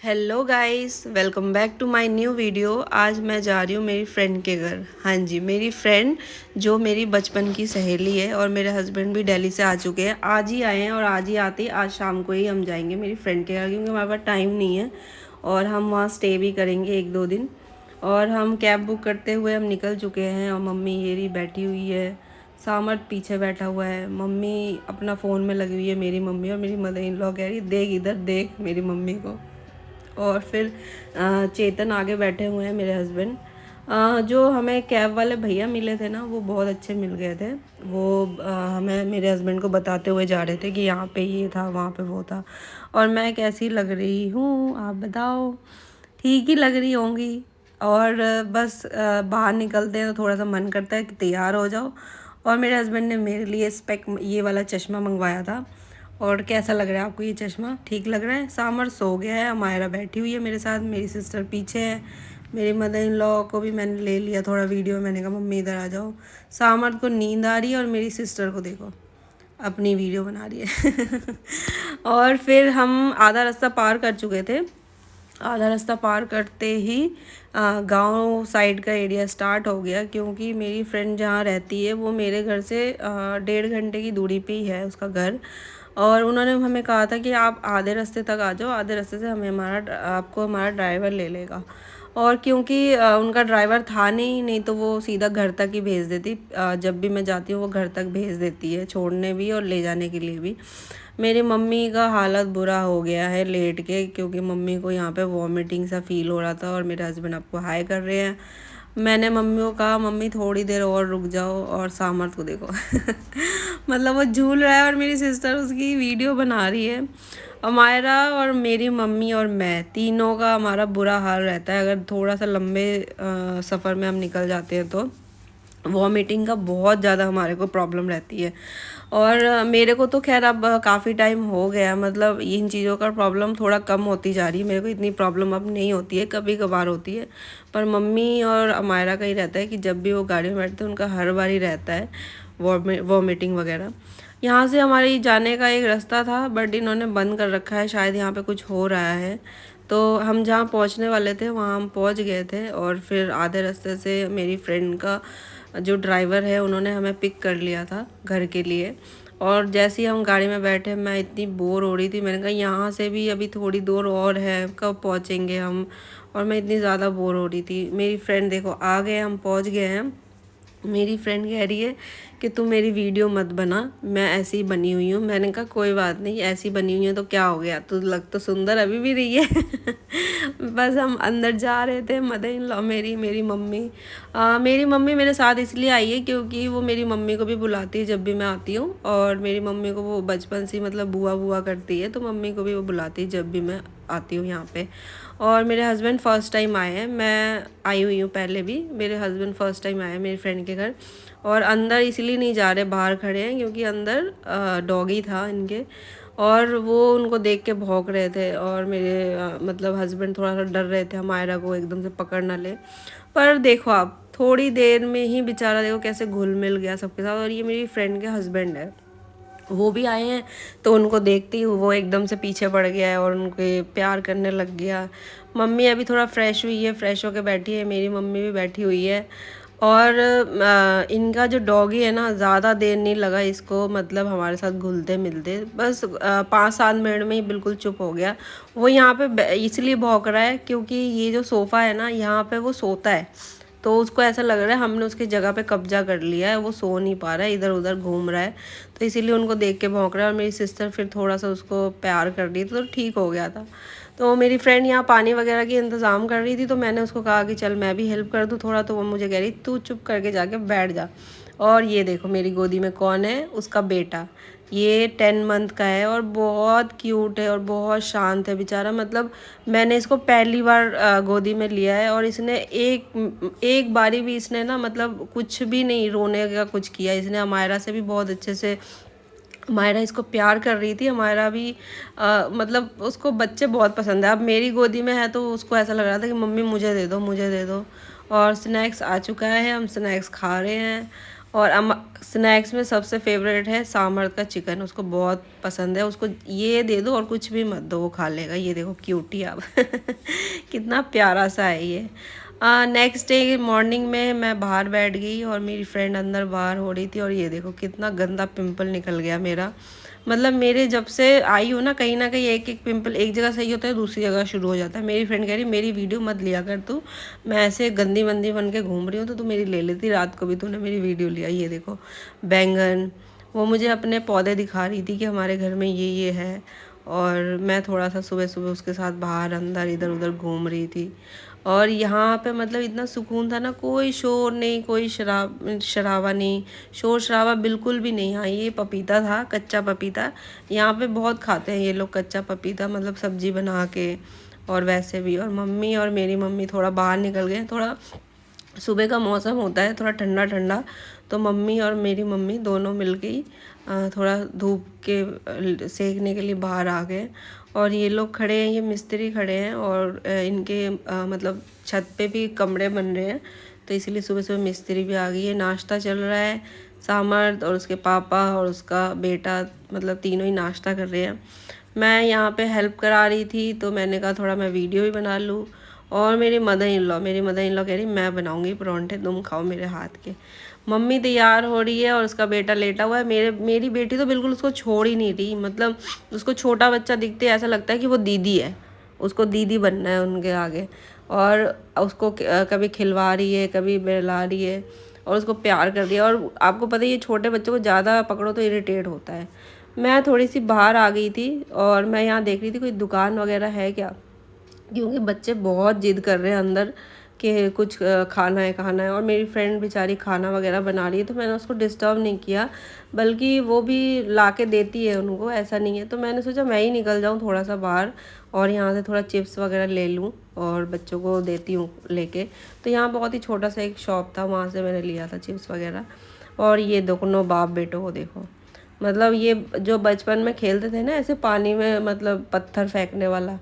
Hello guys, welcome back to my new video. आज मैं जा रही हूँ मेरी फ्रेंड के घर। हाँ जी, मेरी फ्रेंड जो मेरी बचपन की सहेली है और मेरे हस्बैंड भी दिल्ली से आ चुके हैं। आज ही आए हैं और आज ही आते ही आज शाम को ही हम जाएंगे मेरी फ्रेंड के घर, क्योंकि हमारे पास टाइम नहीं है और हम वहाँ स्टे भी करेंगे 1-2 दिन। और हम कैब बुक करते हुए हम निकल चुके हैं और मम्मी ये रही बैठी हुई है, सामर्थ पीछे बैठा हुआ है, मम्मी अपना फ़ोन में लगी हुई है मेरी मम्मी। और मेरी मदर इन लॉ कह रही देख इधर देख मेरी मम्मी को। और फिर चेतन आगे बैठे हुए हैं मेरे हस्बैंड। जो हमें कैब वाले भैया मिले थे ना, वो बहुत अच्छे मिल गए थे। वो हमें मेरे हस्बैंड को बताते हुए जा रहे थे कि यहाँ पे ये था, वहाँ पे वो था। और मैं कैसी लग रही हूँ आप बताओ? ठीक ही लग रही होंगी। और बस बाहर निकलते हैं तो थोड़ा सा मन करता है कि तैयार हो जाओ। और मेरे हस्बैंड ने मेरे लिए स्पेक ये वाला चश्मा मंगवाया था। और कैसा लग रहा है आपको ये चश्मा? ठीक लग रहा है? सामर सो गया है, अमायरा बैठी हुई है मेरे साथ, मेरी सिस्टर पीछे है। मेरी मदर इन लॉ को भी मैंने ले लिया थोड़ा वीडियो में। मैंने कहा मम्मी इधर आ जाओ। सामर को नींद आ रही है और मेरी सिस्टर को देखो अपनी वीडियो बना रही है। और फिर हम आधा रास्ता पार कर चुके थे। आधा रास्ता पार करते ही गांव साइड का एरिया स्टार्ट हो गया, क्योंकि मेरी फ्रेंड जहाँ रहती है वो मेरे घर से 1.5 घंटे की दूरी पे ही है उसका घर। और उन्होंने हमें कहा था कि आप आधे रास्ते तक आ जाओ, आधे रास्ते से आपको हमारा ड्राइवर ले लेगा। और क्योंकि उनका ड्राइवर था नहीं तो वो सीधा घर तक ही भेज देती। जब भी मैं जाती हूँ वो घर तक भेज देती है, छोड़ने भी और ले जाने के लिए भी। मेरी मम्मी का हालत बुरा हो गया है लेट के, क्योंकि मम्मी को यहाँ पे वॉमिटिंग सा फील हो रहा था। और मेरे हस्बैंड आपको हाय कर रहे हैं। मैंने मम्मी को कहा मम्मी थोड़ी देर और रुक जाओ। और सामर्थ को देखो मतलब वो झूल रहा है और मेरी सिस्टर उसकी वीडियो बना रही है। अमायरा और मेरी मम्मी और मैं तीनों का हमारा बुरा हाल रहता है अगर थोड़ा सा लंबे सफ़र में हम निकल जाते हैं तो। वॉमिटिंग का बहुत ज़्यादा हमारे को प्रॉब्लम रहती है। और मेरे को तो खैर अब काफ़ी टाइम हो गया, मतलब इन चीज़ों का प्रॉब्लम थोड़ा कम होती जा रही है। मेरे को इतनी प्रॉब्लम अब नहीं होती है, कभी कभार होती है। पर मम्मी और अमायरा का ही रहता है कि जब भी वो गाड़ी में बैठते हैं उनका हर बार ही रहता है वॉमिटिंग वगैरह। यहाँ से हमारी जाने का एक रास्ता था बट इन्होंने बंद कर रखा है, शायद यहाँ पे कुछ हो रहा है। तो हम जहाँ पहुँचने वाले थे वहाँ हम पहुँच गए थे। और फिर आधे रास्ते से मेरी फ्रेंड का जो ड्राइवर है उन्होंने हमें पिक कर लिया था घर के लिए। और जैसे ही हम गाड़ी में बैठे मैं इतनी बोर हो रही थी, मैंने कहा यहाँ से भी अभी थोड़ी दूर और है, कब पहुँचेंगे हम। और मैं इतनी ज़्यादा बोर हो रही थी। मेरी फ्रेंड देखो आ गए, हम पहुँच गए हैं। मेरी फ्रेंड कह रही है कि तू मेरी वीडियो मत बना, मैं ऐसी ही बनी हुई हूँ। मैंने कहा कोई बात नहीं, ऐसी बनी हुई है तो क्या हो गया, तू लग तो सुंदर अभी भी रही है। बस हम अंदर जा रहे थे, मदर इन लॉ मेरी मम्मी मेरी मम्मी मेरे साथ इसलिए आई है क्योंकि वो मेरी मम्मी को भी बुलाती है जब भी मैं आती हूँ। और मेरी मम्मी को वो बचपन से मतलब बुआ बुआ करती है, तो मम्मी को भी वो बुलाती है जब भी मैं आती हूँ यहाँ पे। और मेरे हस्बैंड फ़र्स्ट टाइम आए हैं, मैं आई हुई हूँ पहले भी। मेरे हस्बैंड फ़र्स्ट टाइम आए हैं मेरी फ्रेंड के घर। और अंदर इसलिए नहीं जा रहे, बाहर खड़े हैं, क्योंकि अंदर डॉगी था इनके और वो उनको देख के भौंक रहे थे। और मेरे मतलब हस्बैंड थोड़ा सा डर रहे थे हमायरा को एकदम से पकड़ ना ले। पर देखो आप, थोड़ी देर में ही बेचारा देखो कैसे घुल मिल गया सबके साथ। और ये मेरी फ्रेंड के हस्बैंड है, वो भी आए हैं। तो उनको देखते ही वो एकदम से पीछे पड़ गया है और उनके प्यार करने लग गया। मम्मी अभी थोड़ा फ्रेश हुई है, फ्रेश होके बैठी है, मेरी मम्मी भी बैठी हुई है। और इनका जो डॉगी है ना, ज़्यादा देर नहीं लगा इसको मतलब हमारे साथ घुलते मिलते, बस 5-7 मिनट में ही बिल्कुल चुप हो गया। वो यहाँ पे इसलिए भौंक रहा है क्योंकि ये जो सोफ़ा है ना, यहाँ पे वो सोता है। तो उसको ऐसा लग रहा है हमने उसकी जगह पे कब्जा कर लिया है, वो सो नहीं पा रहा है, इधर उधर घूम रहा है। तो इसीलिए उनको देख के भौंक रहा है। और मेरी सिस्टर फिर थोड़ा सा उसको प्यार कर रही थी तो ठीक हो गया था। तो मेरी फ्रेंड यहाँ पानी वगैरह की इंतज़ाम कर रही थी, तो मैंने उसको कहा कि चल मैं भी हेल्प कर दूँ थोड़ा। तो वो मुझे कह रही तू चुप करके जाके बैठ जा। और ये देखो मेरी गोदी में कौन है, उसका बेटा। ये 10 मंथ का है और बहुत क्यूट है और बहुत शांत है बेचारा। मतलब मैंने इसको पहली बार गोदी में लिया है और इसने एक एक बारी भी इसने ना मतलब कुछ भी नहीं रोने का कुछ किया। इसने अमायरा से भी बहुत अच्छे से, अमायरा इसको प्यार कर रही थी। अमायरा भी मतलब उसको बच्चे बहुत पसंद है। अब मेरी गोदी में है तो उसको ऐसा लग रहा था कि मम्मी मुझे दे दो, मुझे दे दो। और स्नैक्स आ चुका है, हम स्नैक्स खा रहे हैं। और स्नैक्स में सबसे फेवरेट है सामर्थ का चिकन, उसको बहुत पसंद है। उसको ये दे दो और कुछ भी मत दो, वो खा लेगा। ये देखो क्यूटी अब कितना प्यारा सा है ये। नेक्स्ट डे मॉर्निंग में मैं बाहर बैठ गई और मेरी फ्रेंड अंदर बाहर हो रही थी, और ये देखो कितना गंदा पिंपल निकल गया मेरा। मतलब मेरे जब से आई हूँ ना कहीं एक एक पिंपल एक जगह सही होता है, दूसरी जगह शुरू हो जाता है। मेरी फ्रेंड कह रही मेरी वीडियो मत लिया कर तू, मैं ऐसे गंदी वंदी बन के घूम रही हूँ तो तू मेरी ले लेती, रात को भी तूने मेरी वीडियो लिया। ये देखो बैंगन, वो मुझे अपने पौधे दिखा रही थी कि हमारे घर में ये है, और मैं थोड़ा सा सुबह सुबह उसके साथ बाहर अंदर इधर उधर घूम रही थी। और यहाँ पे मतलब इतना सुकून था ना, कोई शोर नहीं, कोई शराबा नहीं, शोर शराबा बिल्कुल भी नहीं। हाँ ये पपीता था, कच्चा पपीता, यहाँ पे बहुत खाते हैं ये लोग कच्चा पपीता, मतलब सब्जी बना के और वैसे भी। और मम्मी और मेरी मम्मी थोड़ा बाहर निकल गए, थोड़ा सुबह का मौसम होता है थोड़ा ठंडा ठंडा, तो मम्मी और मेरी मम्मी दोनों मिल के ही थोड़ा धूप के सेकने के लिए बाहर आ गए। और ये लोग खड़े हैं, ये मिस्त्री खड़े हैं, और इनके मतलब छत पे भी कमरे बन रहे हैं, तो इसीलिए सुबह सुबह मिस्त्री भी आ गई है। नाश्ता चल रहा है, सामर्थ और उसके पापा और उसका बेटा मतलब तीनों ही नाश्ता कर रहे हैं। मैं यहाँ पे हेल्प करा रही थी, तो मैंने कहा थोड़ा मैं वीडियो भी बना लूँ। और मेरी मदर इन लॉ कह रही मैं बनाऊंगी परांठे, तुम खाओ मेरे हाथ के। मम्मी तैयार हो रही है और उसका बेटा लेटा हुआ है। मेरी बेटी तो बिल्कुल उसको छोड़ ही नहीं रही, मतलब उसको छोटा बच्चा दिखते ऐसा लगता है कि वो दीदी है, उसको दीदी बनना है उनके आगे। और उसको कभी खिलवा रही है, कभी बहला रही है, और उसको प्यार कर रही है। और आपको पता है ये छोटे बच्चों को ज़्यादा पकड़ो तो इरिटेट होता है। मैं थोड़ी सी बाहर आ गई थी और मैं यहाँ देख रही थी कोई दुकान वगैरह है क्या, क्योंकि बच्चे बहुत जिद कर रहे हैं अंदर कि कुछ खाना है। और मेरी फ्रेंड बेचारी खाना वगैरह बना रही है, तो मैंने उसको डिस्टर्ब नहीं किया, बल्कि वो भी ला के देती है उनको, ऐसा नहीं है। तो मैंने सोचा मैं ही निकल जाऊँ थोड़ा सा बाहर और यहाँ से थोड़ा चिप्स वगैरह ले लूँ और बच्चों को देती हूँ लेके। तो यहाँ बहुत ही छोटा सा एक शॉप था, वहाँ से मैंने लिया था चिप्स वगैरह। और ये दोनों बाप बेटों को देखो, मतलब ये जो बचपन में खेलते थे ना ऐसे पानी में, मतलब पत्थर फेंकने वाला,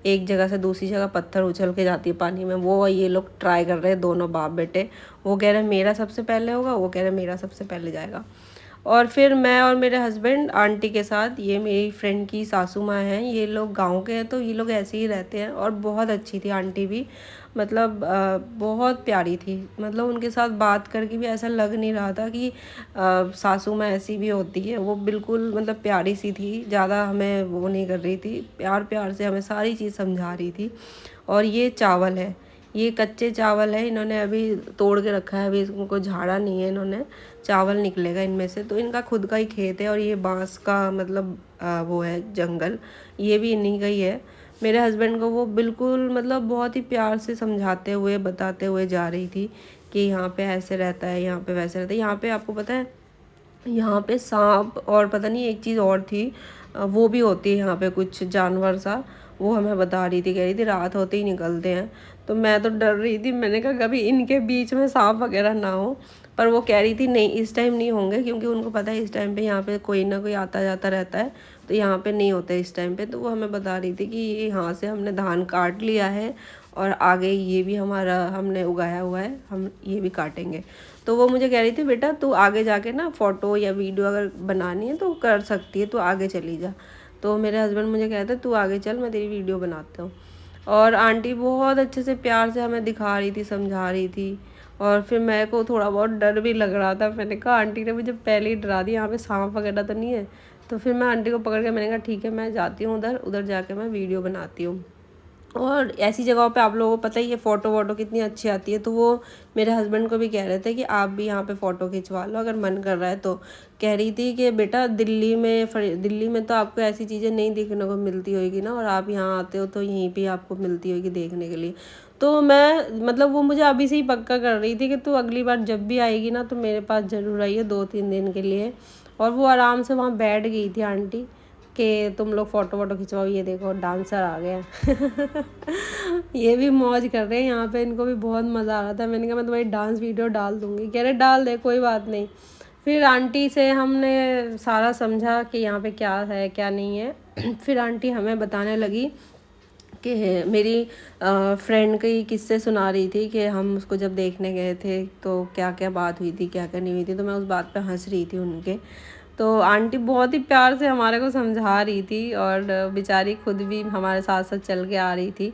एक जगह से दूसरी जगह पत्थर उछल के जाती है पानी में, वो ये लोग ट्राई कर रहे हैं दोनों बाप बेटे। वो कह रहे हैं मेरा सबसे पहले होगा, वो कह रहे हैं मेरा सबसे पहले जाएगा। और फिर मैं और मेरे हस्बैंड आंटी के साथ, ये मेरी फ्रेंड की सासू माँ हैं, ये लोग गांव के हैं तो ये लोग ऐसे ही रहते हैं। और बहुत अच्छी थी आंटी भी, मतलब बहुत प्यारी थी, मतलब उनके साथ बात करके भी ऐसा लग नहीं रहा था कि सासू माँ ऐसी भी होती है। वो बिल्कुल मतलब प्यारी सी थी, ज़्यादा हमें वो नहीं कर रही थी, प्यार प्यार से हमें सारी चीज़ समझा रही थी। और ये चावल है, ये कच्चे चावल है, इन्होंने अभी तोड़ के रखा है, अभी इनको झाड़ा नहीं है इन्होंने, चावल निकलेगा इनमें से। तो इनका खुद का ही खेत है, और ये बांस का मतलब वो है जंगल, ये भी इन्हीं का ही है। मेरे हस्बैंड को वो बिल्कुल मतलब बहुत ही प्यार से समझाते हुए बताते हुए जा रही थी कि यहाँ पे ऐसे रहता है, यहाँ पे वैसे रहता है। यहाँ पे आपको पता है यहाँ पे सांप और पता नहीं एक चीज़ और थी, वो भी होती है यहाँ पे कुछ जानवर सा, वो हमें बता रही थी, कह रही थी रात होते ही निकलते हैं। तो मैं तो डर रही थी, मैंने कहा कभी इनके बीच में सांप वगैरह ना हो। पर वो कह रही थी नहीं इस टाइम नहीं होंगे, क्योंकि उनको पता है इस टाइम पे यहाँ पे कोई ना कोई आता जाता रहता है, तो यहाँ पे नहीं होते इस टाइम पे। तो वो हमें बता रही थी कि यहाँ से हमने धान काट लिया है और आगे ये भी हमारा हमने उगाया हुआ है, हम ये भी काटेंगे। तो वो मुझे कह रही थी बेटा तू आगे जाके ना फ़ोटो या वीडियो अगर बनानी है तो कर सकती है, तो आगे चली जा। तो मेरे हस्बैंड मुझे कहते तू आगे चल, मैं तेरी वीडियो बनाता हूँ। और आंटी बहुत अच्छे से प्यार से हमें दिखा रही थी, समझा रही थी। और फिर मेरे को थोड़ा बहुत डर भी लग रहा था, मैंने कहा आंटी ने मुझे पहले ही डरा दिया, यहाँ पे सांप वगैरह तो नहीं है। तो फिर मैं आंटी को पकड़ के मैंने कहा ठीक है मैं जाती हूँ उधर, उधर जाके मैं वीडियो बनाती हूँ। और ऐसी जगहों पे आप लोगों को पता ही है फ़ोटो वोटो कितनी अच्छी आती है। तो वो मेरे हस्बैंड को भी कह रहे थे कि आप भी यहाँ पे फ़ोटो खिंचवा लो अगर मन कर रहा है तो। कह रही थी कि बेटा दिल्ली में तो आपको ऐसी चीज़ें नहीं देखने को मिलती होगी ना, और आप यहाँ आते हो तो यहीं पे आपको मिलती होगी देखने के लिए। तो मैं मतलब वो मुझे अभी से ही पक्का कर रही थी कि तू अगली बार जब भी आएगी ना तो मेरे पास ज़रूर आइए 2-3 दिन के लिए। और वो आराम से वहाँ बैठ गई थी आंटी कि तुम लोग फ़ोटो वोटो खिंचवाओ, ये देखो डांसर आ गया ये भी मौज कर रहे हैं यहाँ पे, इनको भी बहुत मज़ा आ रहा था। मैंने कहा मैं तुम्हारी डांस वीडियो डाल दूँगी, कह रहे डाल दे कोई बात नहीं। फिर आंटी से हमने सारा समझा कि यहाँ पे क्या है क्या नहीं है फिर आंटी हमें बताने लगी कि मेरी फ्रेंड की किस्से सुना रही थी कि हम उसको जब देखने गए थे तो क्या क्या बात हुई थी, क्या क्या नहीं हुई थी। तो मैं उस बात पे हंस रही थी उनके। तो आंटी बहुत ही प्यार से हमारे को समझा रही थी और बेचारी खुद भी हमारे साथ साथ चल के आ रही थी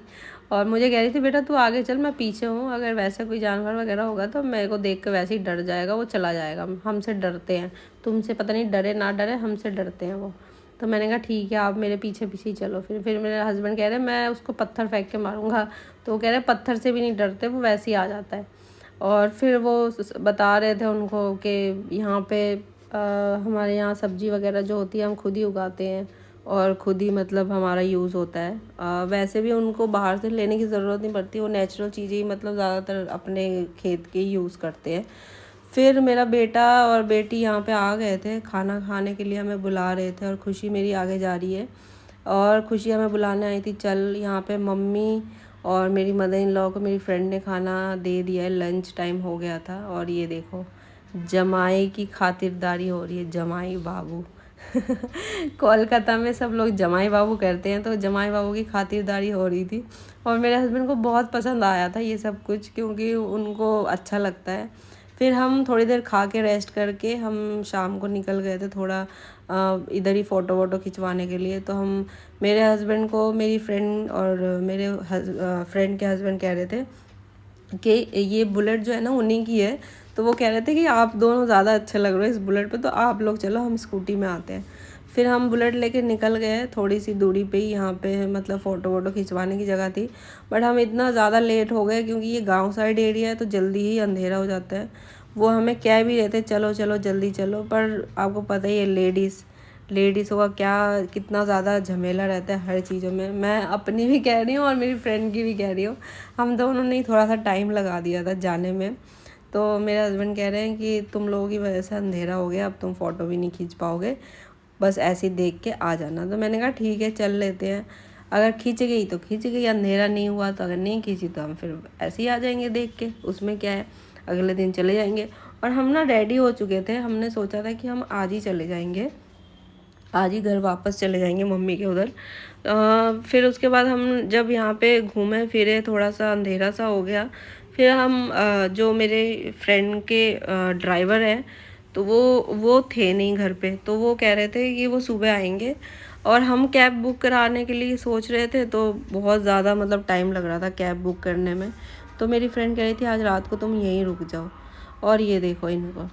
और मुझे कह रही थी बेटा तू आगे चल, मैं पीछे हूँ, अगर वैसा कोई जानवर वगैरह होगा तो मेरे को देख के वैसे ही डर जाएगा, वो चला जाएगा, हमसे डरते हैं, तुमसे पता नहीं डरे ना डरे, हमसे डरते हैं वो। तो मैंने कहा ठीक है आप मेरे पीछे पीछे ही चलो। फिर मेरे हस्बैंड कह रहे मैं उसको पत्थर फेंक के मारूंगा। तो वो कह रहे पत्थर से भी नहीं डरते, वो वैसे ही आ जाता है। और फिर वो बता रहे थे उनको कि यहाँ पे हमारे यहाँ सब्जी वगैरह जो होती है हम खुद ही उगाते हैं और खुद ही मतलब हमारा यूज़ होता है। वैसे भी उनको बाहर से लेने की ज़रूरत नहीं पड़ती, वो नेचुरल चीज़ें ही मतलब ज़्यादातर अपने खेत के ही यूज़ करते हैं। फिर मेरा बेटा और बेटी यहाँ पे आ गए थे खाना खाने के लिए, हमें बुला रहे थे और खुशी मेरी आगे जा रही है और खुशी हमें बुलाने आई थी। चल यहाँ पे मम्मी और मेरी मदर इन लॉ को मेरी फ्रेंड ने खाना दे दिया है, लंच टाइम हो गया था। और ये देखो जमाई की खातिरदारी हो रही है, जमाई बाबू कोलकाता में सब लोग जमाई बाबू करते हैं, तो जमाई बाबू की खातिरदारी हो रही थी। और मेरे हस्बैंड को बहुत पसंद आया था ये सब कुछ, क्योंकि उनको अच्छा लगता है। फिर हम थोड़ी देर खा के रेस्ट करके हम शाम को निकल गए थे थोड़ा इधर ही फ़ोटो वोटो खिंचवाने के लिए। तो हम मेरे हस्बैंड को मेरी फ्रेंड और मेरे फ्रेंड के हस्बैंड कह रहे थे कि ये बुलेट जो है ना उन्हीं की है। तो वो कह रहे थे कि आप दोनों ज़्यादा अच्छे लग रहे हो इस बुलेट पे, तो आप लोग चलो हम स्कूटी में आते हैं। फिर हम बुलेट लेके निकल गए, थोड़ी सी दूरी पे ही यहाँ पे मतलब फ़ोटो वोटो खिंचवाने की जगह थी। बट हम इतना ज़्यादा लेट हो गए क्योंकि ये गांव साइड एरिया है तो जल्दी ही अंधेरा हो जाता है। वो हमें कह भी रहे थे चलो चलो जल्दी चलो, पर आपको पता ही है लेडीज़ों का क्या कितना ज़्यादा झमेला रहता है हर चीज़ों में। मैं अपनी भी कह रही हूँ और मेरी फ्रेंड की भी कह रही हूँ, हम दोनों ने थोड़ा सा टाइम लगा दिया था जाने में। तो मेरे हस्बैंड कह रहे हैं कि तुम लोगों की वजह से अंधेरा हो गया, अब तुम फ़ोटो भी नहीं खींच पाओगे, बस ऐसे ही देख के आ जाना। तो मैंने कहा ठीक है चल लेते हैं, अगर खींच गई तो खींच गई, अंधेरा नहीं हुआ तो अगर नहीं खींची तो हम फिर ऐसे ही आ जाएंगे देख के, उसमें क्या है, अगले दिन चले जाएंगे। और हम ना रेडी हो चुके थे, हमने सोचा था कि हम आज ही चले जाएंगे, आज ही घर वापस चले जाएंगे मम्मी के उधर। फिर उसके बाद हम जब यहाँ पे घूमे फिरे, थोड़ा सा अंधेरा सा हो गया। फिर हम जो मेरे फ्रेंड के ड्राइवर हैं तो वो थे नहीं घर पे, तो वो कह रहे थे कि वो सुबह आएंगे। और हम कैब बुक कराने के लिए सोच रहे थे तो बहुत ज़्यादा मतलब टाइम लग रहा था कैब बुक करने में। तो मेरी फ्रेंड कह रही थी आज रात को तुम यहीं रुक जाओ। और ये देखो इनको,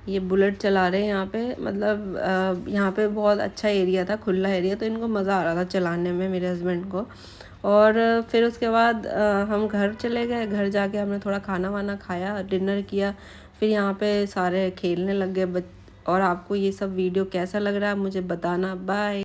ये बुलेट चला रहे हैं यहाँ पे, मतलब यहाँ पे बहुत अच्छा एरिया था, खुला एरिया, तो इनको मज़ा आ रहा था चलाने में मेरे हस्बैंड को। और फिर उसके बाद हम घर चले गए, घर जाके हमने थोड़ा खाना वाना खाया, डिनर किया। फिर यहाँ पे सारे खेलने लग गए और आपको ये सब वीडियो कैसा लग रहा है मुझे बताना। बाय।